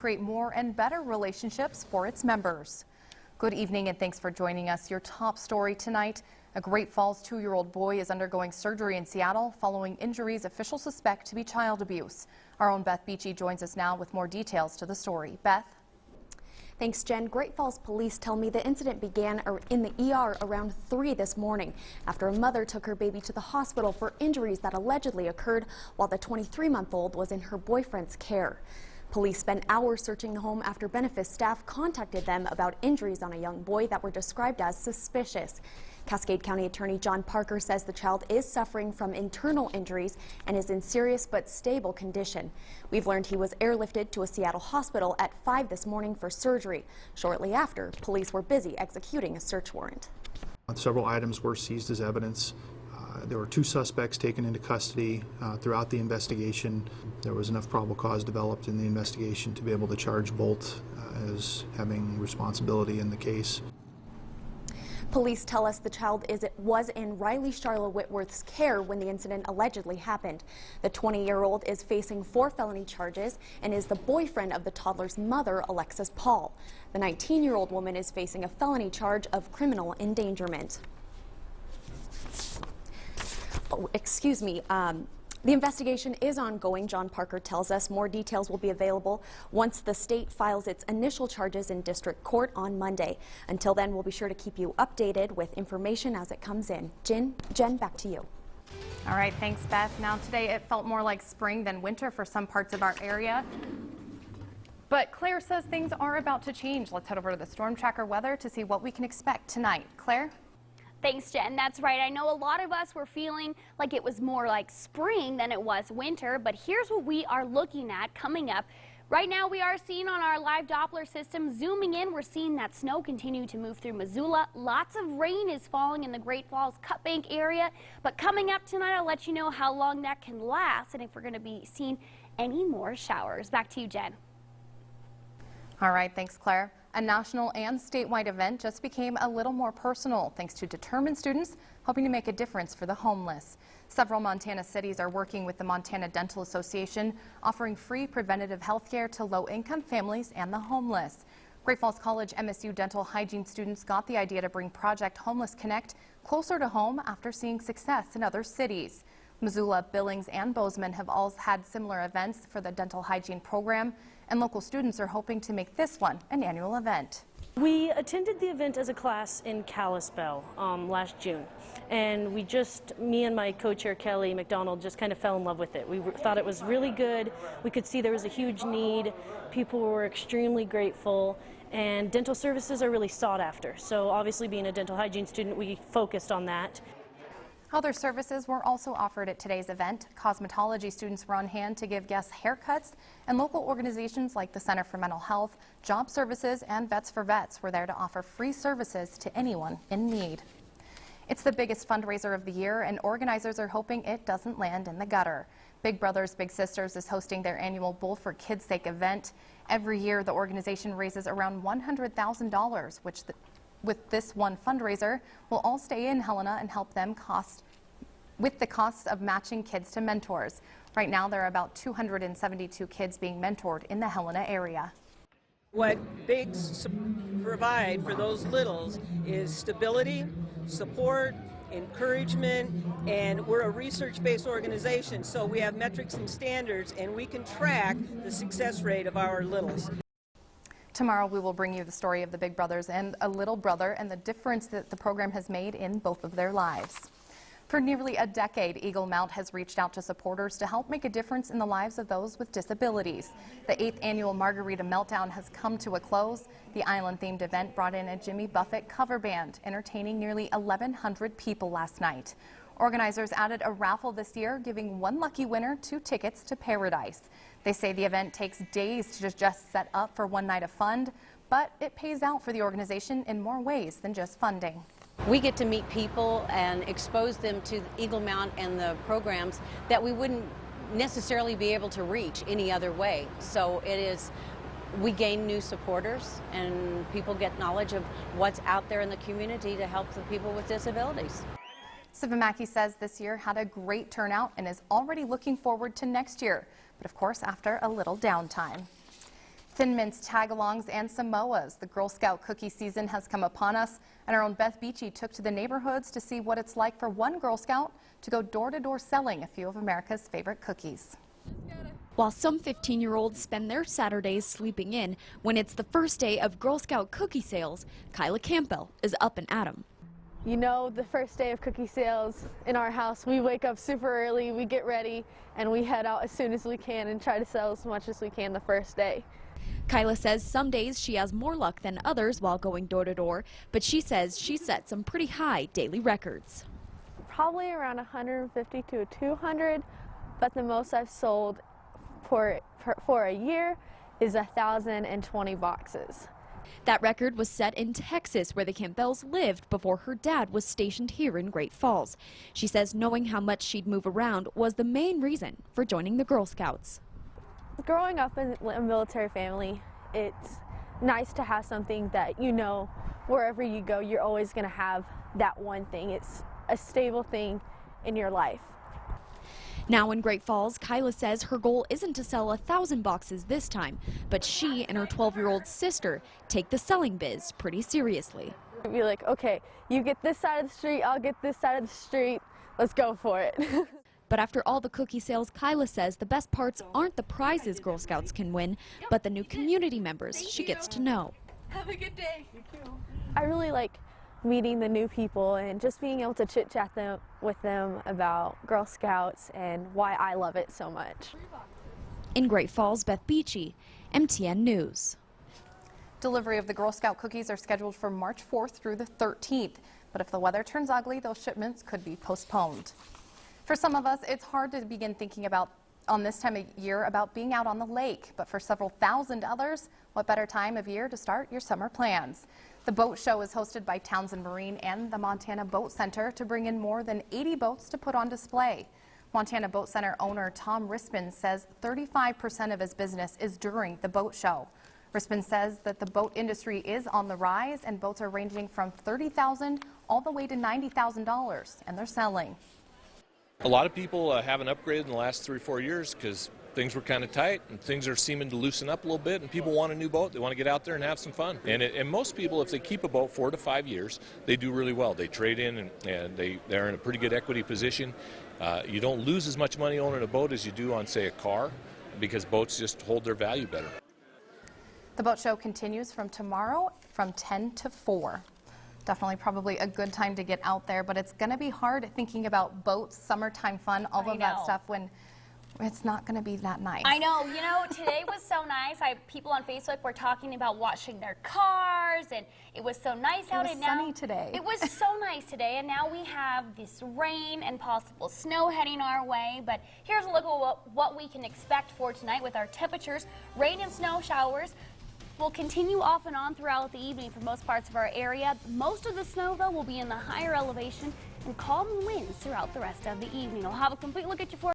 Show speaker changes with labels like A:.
A: create more and better relationships for its members. Good evening and thanks for joining us. Your top story tonight, a Great Falls 2-year-old boy is undergoing surgery in Seattle following injuries officials suspect to be child abuse. Our own Beth Beachy joins us now with more details to the story. Beth?
B: Thanks, Jen. Great Falls police tell me the incident began in the ER around 3 this morning after a mother took her baby to the hospital for injuries that allegedly occurred while the 23-month-old was in her boyfriend's care. Police spent hours searching the home after benefits staff contacted them about injuries on a young boy that were described as suspicious. Cascade County Attorney John Parker says the child is suffering from internal injuries and is in serious but stable condition. We've learned he was airlifted to a Seattle hospital at 5 this morning for surgery. Shortly after, police were busy executing a search warrant.
C: Several items were seized as evidence. There were 2 suspects taken into custody throughout the investigation. There was enough probable cause developed in the investigation to be able to charge Bolt as having responsibility in the case.
B: Police tell us the child was in James Charlo-Whitworth's care when the incident allegedly happened. The 20-year-old is facing 4 felony charges and is the boyfriend of the toddler's mother, Alexis Paul. The 19-year-old woman is facing a felony charge of criminal endangerment. The investigation is ongoing, John Parker tells us. More details will be available once the state files its initial charges in district court on Monday. Until then, we'll be sure to keep you updated with information as it comes in. Jen, back to you.
A: All right, thanks, Beth. Now, today it felt more like spring than winter for some parts of our area. But Claire says things are about to change. Let's head over to the Storm Tracker weather to see what we can expect tonight. Claire?
D: Thanks, Jen. That's right. I know a lot of us were feeling like it was more like spring than it was winter, but here's what we are looking at coming up. Right now we are seeing on our live Doppler system, zooming in, we're seeing that snow continue to move through Missoula. Lots of rain is falling in the Great Falls Cut Bank area, but coming up tonight, I'll let you know how long that can last and if we're going to be seeing any more showers. Back to you, Jen.
A: All right, thanks, Claire. A national and statewide event just became a little more personal thanks to determined students hoping to make a difference for the homeless. Several Montana cities are working with the Montana Dental Association, offering free preventative health care to low-income families and the homeless. Great Falls College MSU dental hygiene students got the idea to bring Project Homeless Connect closer to home after seeing success in other cities. Missoula, Billings, and Bozeman have all had similar events for the dental hygiene program, and local students are hoping to make this one an annual event.
E: We attended the event as a class in Kalispell last June, and me and my co-chair Kelly McDonald just kind of fell in love with it. We thought it was really good. We could see there was a huge need. People were extremely grateful, and dental services are really sought after. So obviously, being a dental hygiene student, we focused on that.
A: Other services were also offered at today's event. Cosmetology students were on hand to give guests haircuts, and local organizations like the Center for Mental Health, Job Services, and Vets for Vets were there to offer free services to anyone in need. It's the biggest fundraiser of the year, and organizers are hoping it doesn't land in the gutter. Big Brothers Big Sisters is hosting their annual Bowl for Kids' Sake event. Every year, the organization raises around $100,000, which with this one fundraiser will all stay in Helena and help them with the costs of matching kids to mentors. Right now there are about 272 kids being mentored in the Helena area.
F: What Bigs provide for those littles is stability, support, encouragement, and we're a research-based organization, so we have metrics and standards and we can track the success rate of our littles.
A: Tomorrow we will bring you the story of the Big Brothers and a little brother and the difference that the program has made in both of their lives. For nearly a decade, Eagle Mount has reached out to supporters to help make a difference in the lives of those with disabilities. The 8th annual Margarita Meltdown has come to a close. The island-themed event brought in a Jimmy Buffett cover band, entertaining nearly 1,100 people last night. Organizers added a raffle this year, giving one lucky winner 2 tickets to Paradise. They say the event takes days to just set up for one night of fun, but it pays out for the organization in more ways than just funding.
G: We get to meet people and expose them to Eagle Mount and the programs that we wouldn't necessarily be able to reach any other way. So we gain new supporters and people get knowledge of what's out there in the community to help the people with disabilities.
A: Sivamaki says this year had a great turnout and is already looking forward to next year, but of course after a little downtime. Thin Mints, Tagalongs, and Samoas. The Girl Scout cookie season has come upon us, and our own Beth Beachy took to the neighborhoods to see what it's like for one Girl Scout to go door-to-door selling a few of America's favorite cookies.
H: While some 15-year-olds spend their Saturdays sleeping in, when it's the first day of Girl Scout cookie sales, Kyla Campbell is up and at 'em.
I: You know, the first day of cookie sales in our house, we wake up super early, we get ready, and we head out as soon as we can and try to sell as much as we can the first day.
H: Kyla says some days she has more luck than others while going door to door, but she says she set some pretty high daily records.
I: Probably around 150 to 200, but the most I've sold for a year is 1,020 boxes.
H: That record was set in Texas, where the Campbells lived before her dad was stationed here in Great Falls. She says knowing how much she'd move around was the main reason for joining the Girl Scouts.
I: Growing up in a military family, it's nice to have something that you know wherever you go, you're always going to have that one thing. It's a stable thing in your life.
H: Now in Great Falls, Kyla says her goal isn't to sell 1,000 boxes this time, but she and her 12-year-old sister take the selling biz pretty seriously.
I: It'd be like, okay, you get this side of the street, I'll get this side of the street, let's go for it.
H: But after all the cookie sales, Kyla says the best parts aren't the prizes Girl Scouts can win, but the new community members she gets to know.
I: Have a good day. I really like meeting the new people and just being able to chit-chat with them about Girl Scouts and why I love it so much.
H: In Great Falls, Beth Beachy, MTN News.
A: Delivery of the Girl Scout cookies are scheduled for March 4th through the 13th, but if the weather turns ugly, those shipments could be postponed. For some of us, it's hard to begin thinking about on this time of year about being out on the lake, but for several thousand others, what better time of year to start your summer plans? The boat show is hosted by Townsend Marine and the Montana Boat Center to bring in more than 80 boats to put on display. Montana Boat Center owner Tom Rispin says 35% of his business is during the boat show. Rispin says that the boat industry is on the rise and boats are ranging from $30,000 all the way to $90,000, and they're selling.
J: A lot of people haven't upgraded in the last 3 or 4 years because things were kind of tight and things are seeming to loosen up a little bit, and people want a new boat. They want to get out there and have some fun. And most people, if they keep a boat 4 to 5 years, they do really well. They trade in and they're in a pretty good equity position. You don't lose as much money owning a boat as you do on, say, a car, because boats just hold their value better.
A: The boat show continues from tomorrow from 10 to 4. Definitely probably a good time to get out there, but it's going to be hard thinking about boats, summertime fun, all of that stuff when it's not going to be that nice.
D: I know. You know, today was so nice. People on Facebook were talking about washing their cars, and it was so nice out.
A: It was sunny today.
D: It was so nice today, and now we have this rain and possible snow heading our way. But here's a look at what we can expect for tonight with our temperatures. Rain and snow showers will continue off and on throughout the evening for most parts of our area. Most of the snow, though, will be in the higher elevation and calm winds throughout the rest of the evening. I'll have a complete look at your